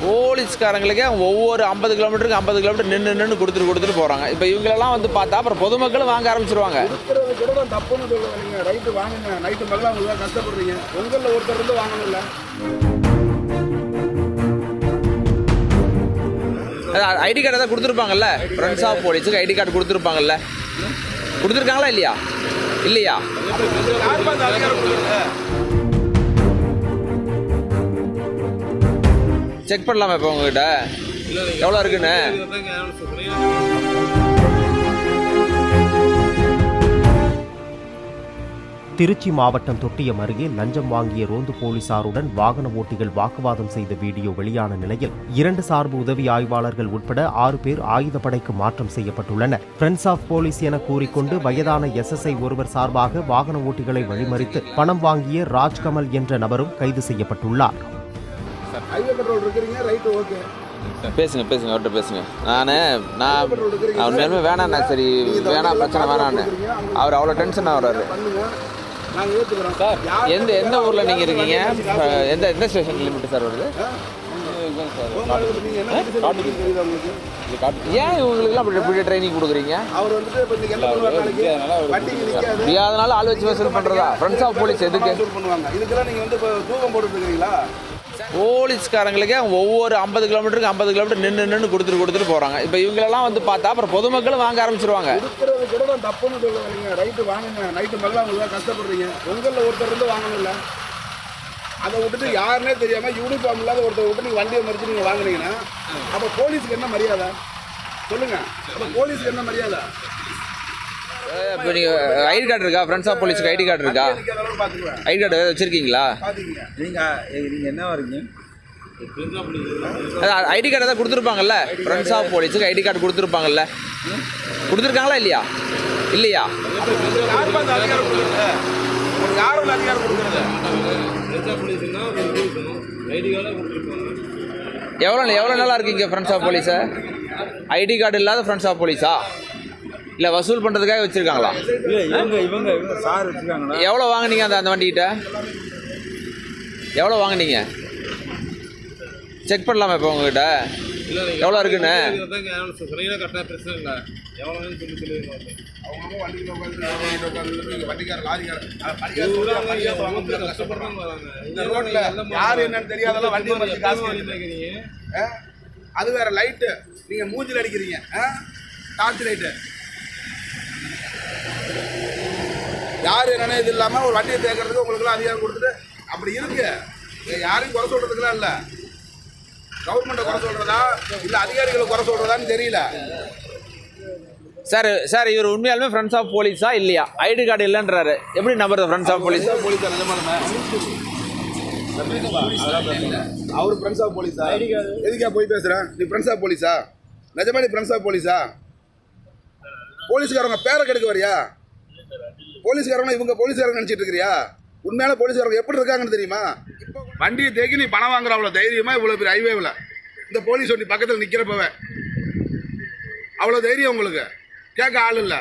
போலீஸ்காரங்களுக்கே ஒவ்வொரு 50 கிலோமீட்டருக்கு 50 கிலோமீட்டர் நின்று கொடுத்துட்டு போகிறாங்க. இப்போ இவங்களெல்லாம் வந்து பார்த்தா அப்புறம் பொதுமக்களும் வாங்க ஆரம்பிச்சிருவாங்க. கூட தான் தப்புன்னு சொல்லுவாங்க. ரைட்டு வாங்குங்க, நைட்டு மகளா உங்களுக்கு கஷ்டப்படுறீங்க. உங்களில் ஒருத்தர் இருந்து வாங்கணும்ல. ஐடி கார்டு தான் கொடுத்துருப்பாங்கல்ல, ஃப்ரெண்ட்ஸ் ஆஃப் போலீஸுக்கு ஐடி கார்டு கொடுத்துருப்பாங்கல்ல, கொடுத்துருக்காங்களா இல்லையா? இல்லையா? செக் பண்ணலாமா இப்போ உங்ககிட்ட எவ்வளோ இருக்குன்னு? திருச்சி மாவட்டம் தொட்டியம் அருகே லஞ்சம் வாங்கிய ரோந்து போலீசாருடன் வாகன ஓட்டிகள் வாக்குவாதம் செய்த வீடியோ வெளியான நிலையில் 2 சார்பு உதவி ஆய்வாளர்கள் உட்பட 6 பேர் ஆயுதப்படைக்கு மாற்றம் செய்யப்பட்டுள்ளனர். ஃப்ரெண்ட்ஸ் ஆஃப் போலீஸ் என கூறிக்கொண்டு வயதான SSI ஒருவர் சார்பாக வாகன ஓட்டிகளை வழிமறித்து பணம் வாங்கிய ராஜ்கமல் என்ற நபரும் கைது செய்யப்பட்டுள்ளார். பேசுங்க அவர்கிட்ட பேசுங்க. நான் வேணாண்ணா, சரி வேணாம், பிரச்சனை வேணான்னு அவர் அவ்வளோ டென்ஷன் ஆகிறாரு. எந்த ஊரில் நீங்கள் இருக்கீங்க? எந்த ஸ்டேஷன் லிமிட் சார் வருது? ஏன் இவங்களுக்குலாம் இப்படி ட்ரைனிங் கொடுக்குறீங்க? அதனால ஆள் வச்சு வசூல் பண்ணுறதா? ஃப்ரெண்ட்ஸ் ஆஃப் போலீஸ் எதுக்கு? போலீஸ்காரங்களுக்கே ஒவ்வொரு 50 கிலோமீட்டருக்கு 50 கிலோமீட்டர் நின்று கொடுத்துட்டு போகிறாங்க. இப்போ இவங்களெல்லாம் வந்து பார்த்தா அப்புறம் பொதுமக்களும் வாங்க ஆரம்பிச்சிருவாங்க. கூட தான் தப்புன்னு சொல்லுவாங்க. ரைட்டு வாங்குங்க, நைட்டு மகளா உங்களுக்கு கஷ்டப்படுறீங்க. உங்களில் ஒருத்தர் இருந்து வாங்கணும்ல. அதை விட்டுட்டு யாருன்னே தெரியாமல் யூனிஃபார்ம் இல்லாத ஒருத்தர் விட்டு நீங்கள் வண்டியை மறித்து நீங்கள் வாங்குனீங்கன்னா அப்போ போலீஸுக்கு என்ன மரியாதை சொல்லுங்கள்? அப்போ போலீஸுக்கு என்ன மரியாதை? இப்போ நீங்கள் ஐடி கார்டு இருக்கா? ஃப்ரெண்ட்ஸ் ஆஃப் போலீஸுக்கு ஐடி கார்டு இருக்கா? ஐடி கார்டு வச்சுருக்கீங்களா? நீங்கள் என்ன வரீங்க? ஐடி கார்டு தான் கொடுத்துருப்பாங்கல்ல, ஃப்ரெண்ட்ஸ் ஆஃப் போலீஸுக்கு ஐடி கார்டு கொடுத்துருப்பாங்கல்ல, கொடுத்துருக்காங்களா இல்லையா? இல்லையா? எவ்வளோ நாளாக இருக்கீங்க ஃப்ரெண்ட்ஸ் ஆஃப் போலீஸை? ஐடி கார்டு இல்லாத ஃப்ரெண்ட்ஸ் ஆஃப் போலீஸா? இல்லை வசூல் பண்ணுறதுக்காக வச்சுருக்காங்களா? இவங்க சார் வச்சுருக்காங்களா? எவ்வளோ வாங்கினீங்க அந்த வண்டிக்கிட்ட? எவ்வளோ வாங்கினீங்க? செக் பண்ணலாமா இப்போ உங்ககிட்ட எவ்வளோ இருக்குன்னு? அது வேற லைட்டு நீங்க மூஞ்சில் அடிக்கிறீங்க, டார்ச் லைட்டு. யாரு என்னன்னு இது இல்லாம ஒரு வண்டியை தேக்கிறதுக்கு உங்களுக்குலாம் அதிகாரம் கொடுத்துட்டு அப்படி இருக்கு. யாரையும் குறை சொல்றதுக்குலாம் இல்லை. கவர்மெண்ட்டை குறை சொல்றதா இல்லை அதிகாரிகளை குறை சொல்றதான்னு தெரியல. சார் இவர் உண்மையாலுமே ஃப்ரெண்ட்ஸ் ஆஃப் போலீஸா இல்லையா? ஐடி கார்டு இல்லைன்றாரு, எப்படி நம்பர் ஃப்ரெண்ட்ஸ் ஆஃப் போலீஸ்? அவர் ஃப்ரெண்ட்ஸ் ஆஃப் போலீஸா? எதுக்கா போய் பேசுகிறேன்? நீ ஃப்ரெண்ட்ஸ் ஆஃப் போலீஸா? நிஜமா நீ ஃப்ரெண்ட்ஸ் ஆஃப் போலீஸா? போலீஸ்காரங்க பேரை கெடுக்க வரியா? போலீஸ்காரங்க இவங்க போலீஸ்காரங்க நினச்சிட்டு இருக்கிறியா? உண்மையான போலீஸ்காரங்க எப்படி இருக்காங்கன்னு தெரியுமா? வண்டியை தேக்கி நீ பணம் வாங்குற அவ்வளோ தைரியமா இவ்வளோ பெரிய ஹைவேவில் இந்த போலீஸ் வண்டி பக்கத்தில் நிற்கிறப்பவே அவ்வளோ தைரியம் உங்களுக்கு கேட்க ஆள் இல்லை.